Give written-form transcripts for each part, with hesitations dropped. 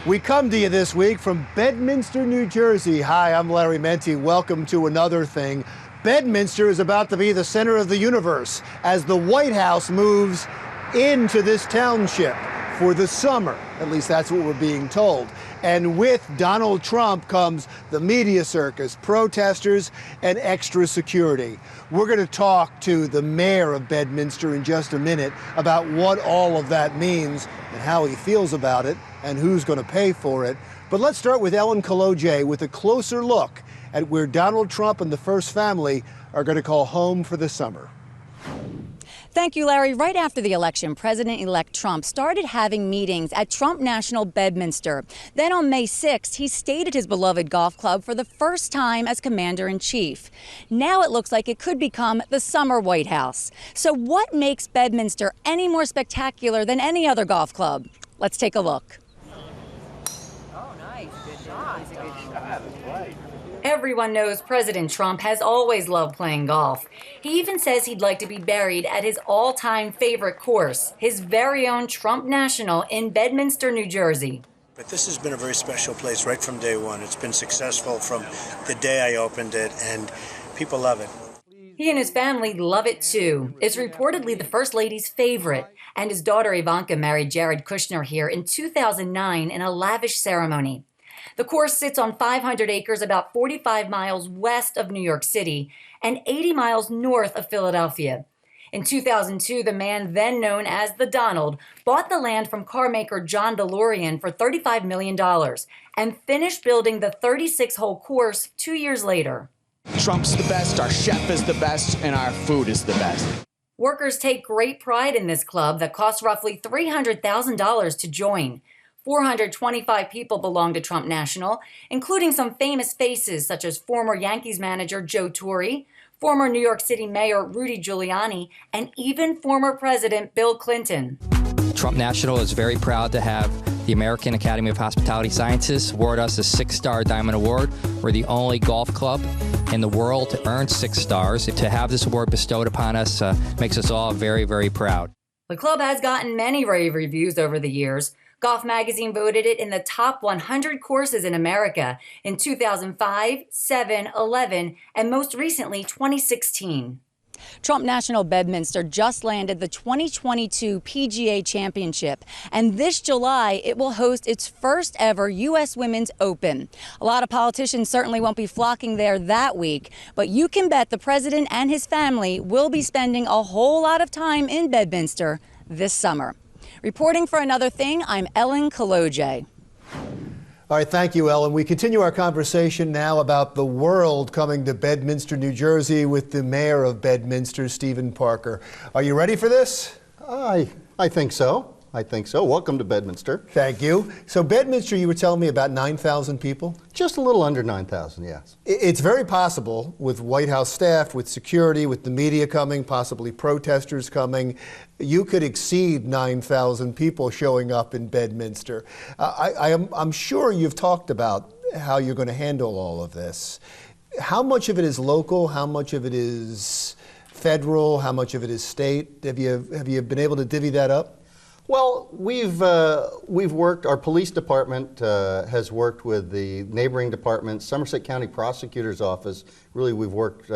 We come to you this week from Bedminster, New Jersey. Hi, I'm Larry Menti. Welcome to Another Thing. Bedminster is about to be the center of the universe as the White House moves into this township for the summer. At least that's what we're being told. And with Donald Trump comes the media circus, protesters, and extra security. We're going to talk to the mayor of Bedminster in just a minute about what all of that means and how he feels about it and who's going to pay for it. But let's start with Ellen Kolodziej with a closer look at where Donald Trump and the First Family are going to call home for the summer. Thank you, Larry. Right after the election, President-elect Trump started having meetings at Trump National Bedminster. Then on May 6th, he stayed at his beloved golf club for the first time as commander-in-chief. Now it looks like it could become the summer White House. So what makes Bedminster any more spectacular than any other golf club? Let's take a look. Oh, nice. Good shot. Good shot. Right. Everyone knows President Trump has always loved playing golf. He even says he'd like to be buried at his all-time favorite course, his very own Trump National in Bedminster, New Jersey. But this has been a very special place right from day one. It's been successful from the day I opened it, and people love it. He and his family love it too. It's reportedly the First Lady's favorite, and his daughter Ivanka married Jared Kushner here in 2009 in a lavish ceremony. The course sits on 500 acres about 45 miles west of New York City and 80 miles north of Philadelphia. In 2002, the man then known as the Donald bought the land from car maker John DeLorean for $35 million and finished building the 36-hole course 2 years later. Trump's the best, our chef is the best, and our food is the best. Workers take great pride in this club that costs roughly $300,000 to join. 425 people belong to Trump National, including some famous faces such as former Yankees manager Joe Torre, former New York City Mayor Rudy Giuliani, and even former President Bill Clinton. Trump National is very proud to have the American Academy of Hospitality Sciences award us a 6-star Diamond Award. We're the only golf club in the world to earn 6 stars. To have this award bestowed upon us makes us all very, very proud. The club has gotten many rave reviews over the years. Golf Magazine voted it in the top 100 courses in America in 2005, 7, 11, and most recently 2016. Trump National Bedminster just landed the 2022 PGA Championship, and this July it will host its first ever U.S. Women's Open. A lot of politicians certainly won't be flocking there that week, but you can bet the president and his family will be spending a whole lot of time in Bedminster this summer. Reporting for Another Thing, I'm Ellen Kolodziej. All right, thank you, Ellen. We continue our conversation now about the world coming to Bedminster, New Jersey with the mayor of Bedminster, Stephen Parker. Are you ready for this? I think so. I think so. Welcome to Bedminster. Thank you. So Bedminster, you were telling me about 9,000 people? Just a little under 9,000, yes. It's very possible with White House staff, with security, with the media coming, possibly protesters coming, you could exceed 9,000 people showing up in Bedminster. I'm sure you've talked about how you're going to handle all of this. How much of it is local? How much of it is federal? How much of it is state? Have you been able to divvy that up? Well, we've worked, our police department has worked with the neighboring departments, Somerset County Prosecutor's Office, really we've worked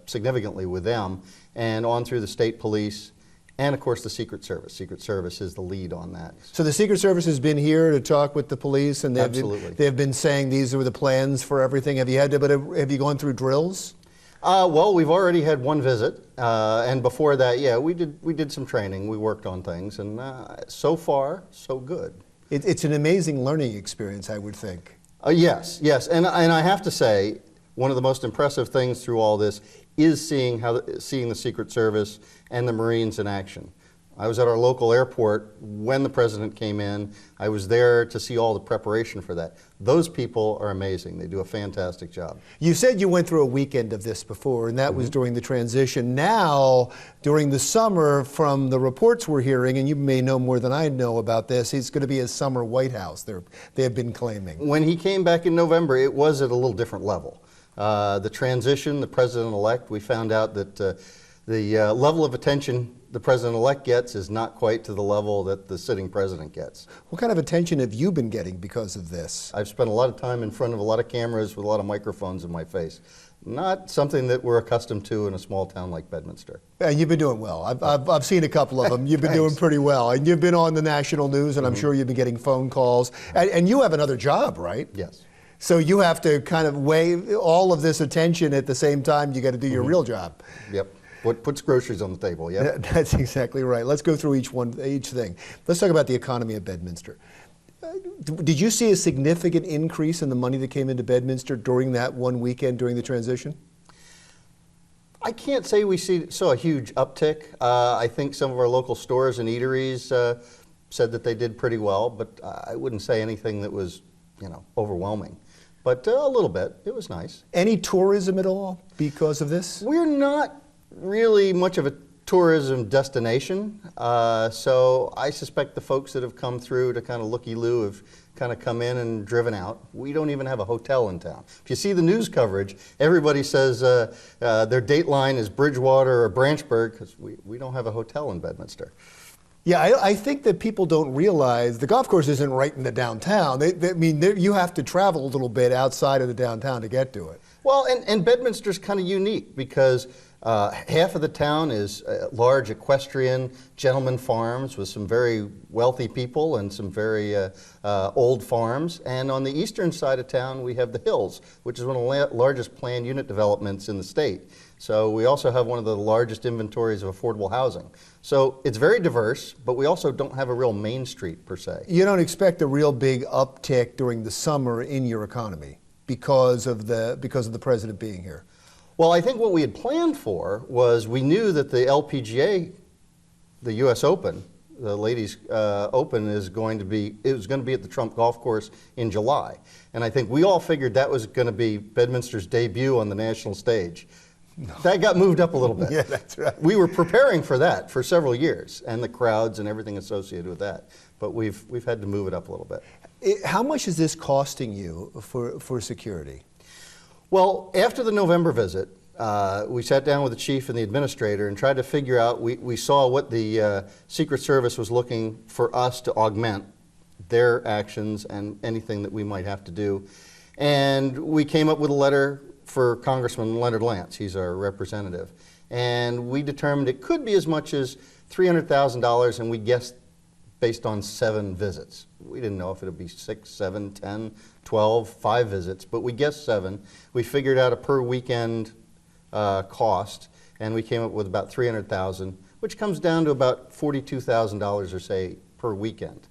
significantly with them, and on through the state police, and of course the Secret Service. Secret Service is the lead on that. So the Secret Service has been here to talk with the police, and they've been saying these are the plans for everything. Have you gone through drills? Well, we've already had one visit, and before that, yeah, we did some training. We worked on things, and so far, so good. It's an amazing learning experience, I would think. Yes, and I have to say, one of the most impressive things through all this is seeing the Secret Service and the Marines in action. I was at our local airport when the president came in. I was there to see all the preparation for that. Those people are amazing. They do a fantastic job. You said you went through a weekend of this before, and that was during the transition. Now, during the summer, from the reports we're hearing, and you may know more than I know about this, it's going to be a summer White House, they have been claiming. When he came back in November, it was at a little different level. The transition, the president-elect, we found out that the level of attention the president-elect gets is not quite to the level that the sitting president gets. What kind of attention have you been getting because of this? I've spent a lot of time in front of a lot of cameras with a lot of microphones in my face. Not something that we're accustomed to in a small town like Bedminster. And you've been doing well. I've seen a couple of them. You've been doing pretty well. And you've been on the national news, and I'm sure you've been getting phone calls. And you have another job, right? Yes. So you have to kind of weigh all of this attention at the same time you got to do your real job. Yep. What puts groceries on the table, yeah? That's exactly right. Let's go through each thing. Let's talk about the economy of Bedminster. Did you see a significant increase in the money that came into Bedminster during that one weekend during the transition? I can't say we saw a huge uptick. I think some of our local stores and eateries said that they did pretty well, but I wouldn't say anything that was, overwhelming. But a little bit. It was nice. Any tourism at all because of this? We're not really much of a tourism destination, so I suspect the folks that have come through to kind of looky-loo have kind of come in and driven out. We don't even have a hotel in town. If you see the news coverage, everybody says their date line is Bridgewater or Branchburg, because we don't have a hotel in Bedminster. Yeah, I think that people don't realize the golf course isn't right in the downtown. You have to travel a little bit outside of the downtown to get to it. Well, and Bedminster's kind of unique because half of the town is large equestrian gentleman farms with some very wealthy people and some very old farms. And on the eastern side of town, we have the Hills, which is one of the largest planned unit developments in the state. So we also have one of the largest inventories of affordable housing. So it's very diverse, but we also don't have a real main street per se. You don't expect a real big uptick during the summer in your economy because of the president being here. Well, I think what we had planned for was we knew that the LPGA, the U.S. Open, the Ladies Open, was going to be at the Trump Golf Course in July. And I think we all figured that was going to be Bedminster's debut on the national stage. No. That got moved up a little bit. Yeah, that's right. We were preparing for that for several years, and the crowds and everything associated with that. But we've had to move it up a little bit. How much is this costing you for security? Well, after the November visit, we sat down with the chief and the administrator and tried to figure out, we saw what the Secret Service was looking for us to augment their actions and anything that we might have to do. And we came up with a letter for Congressman Leonard Lance. He's our representative. And we determined it could be as much as $300,000, and we guessed based on 7 visits. We didn't know if it would be 6, 7, 10, 12, 5 visits, but we guessed 7. We figured out a per weekend cost, and we came up with about $300,000, which comes down to about $42,000 or say per weekend.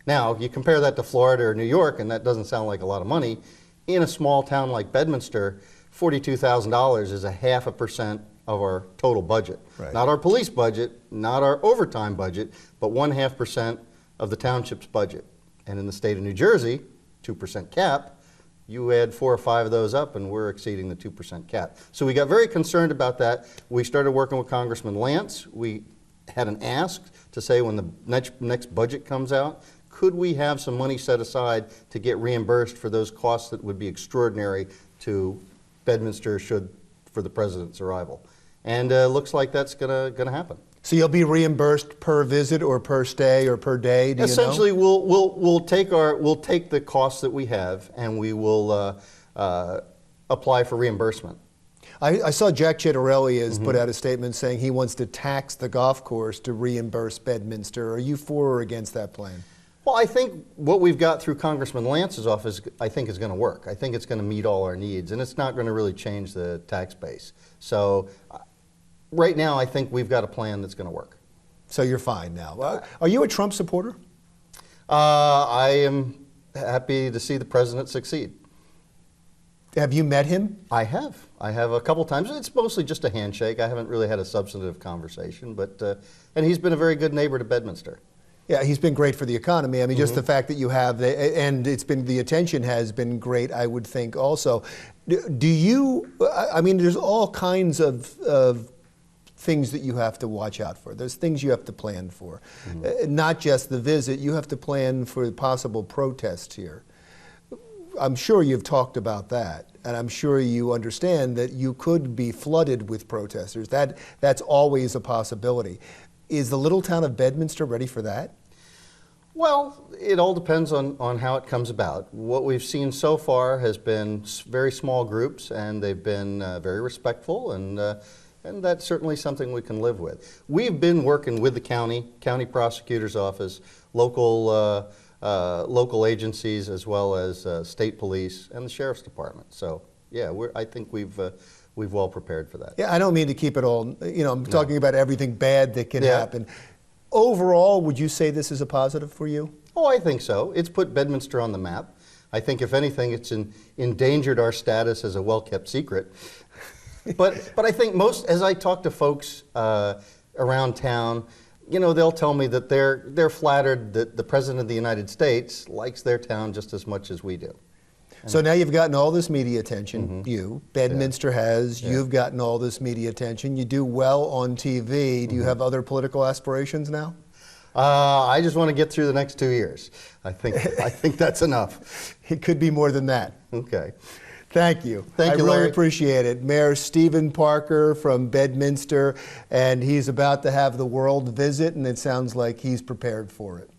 Now, you compare that to Florida or New York, and that doesn't sound like a lot of money. In a small town like Bedminster, $42,000 is 0.5% of our total budget. Right. Not our police budget, not our overtime budget, but 0.5% of the township's budget. And in the state of New Jersey, 2% cap, you add 4 or 5 of those up and we're exceeding the 2% cap. So we got very concerned about that. We started working with Congressman Lance. We had an ask to say when the next budget comes out, could we have some money set aside to get reimbursed for those costs that would be extraordinary to Bedminster for the president's arrival? And looks like that's gonna happen. So you'll be reimbursed per visit or per stay or per day, do Essentially, you know? we'll take the costs that we have and we will apply for reimbursement. I saw Jack Chitterelli has put out a statement saying he wants to tax the golf course to reimburse Bedminster. Are you for or against that plan? Well, I think what we've got through Congressman Lance's office, I think is going to work. I think it's going to meet all our needs, and it's not going to really change the tax base. So right now, I think we've got a plan that's going to work. So you're fine now. Are you a Trump supporter? I am happy to see the president succeed. Have you met him? I have. I have a couple times. It's mostly just a handshake. I haven't really had a substantive conversation, but and he's been a very good neighbor to Bedminster. Yeah, he's been great for the economy. I mean, just the fact that you have, and the attention has been great, I would think also. Do you, I mean, there's all kinds of things that you have to watch out for. There's things you have to plan for. Not just the visit, you have to plan for possible protests here. I'm sure you've talked about that, and I'm sure you understand that you could be flooded with protesters. That's always a possibility. Is the little town of Bedminster ready for that? Well, it all depends on how it comes about. What we've seen so far has been very small groups, and they've been very respectful, and that's certainly something we can live with. We've been working with the county prosecutor's office, local agencies, as well as state police and the sheriff's department. So, yeah, I think we've well prepared for that. Yeah, I don't mean to keep it all, I'm talking about everything bad that can happen. Overall, would you say this is a positive for you? Oh, I think so. It's put Bedminster on the map. I think, if anything, it's endangered our status as a well-kept secret. But I think as I talk to folks around town, they'll tell me that they're flattered that the President of the United States likes their town just as much as we do. So now you've gotten all this media attention, Bedminster has, you've gotten all this media attention, you do well on TV. Do you have other political aspirations now? I just want to get through the next 2 years. I think that's enough. It could be more than that. Okay. Thank you. Thank you, I really Larry. appreciate it. Mayor Stephen Parker from Bedminster, and he's about to have the world visit, and it sounds like he's prepared for it.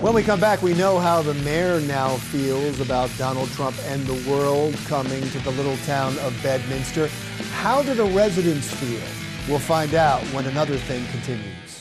When we come back, we know how the mayor now feels about Donald Trump and the world coming to the little town of Bedminster. How do the residents feel? We'll find out when Another Thing continues.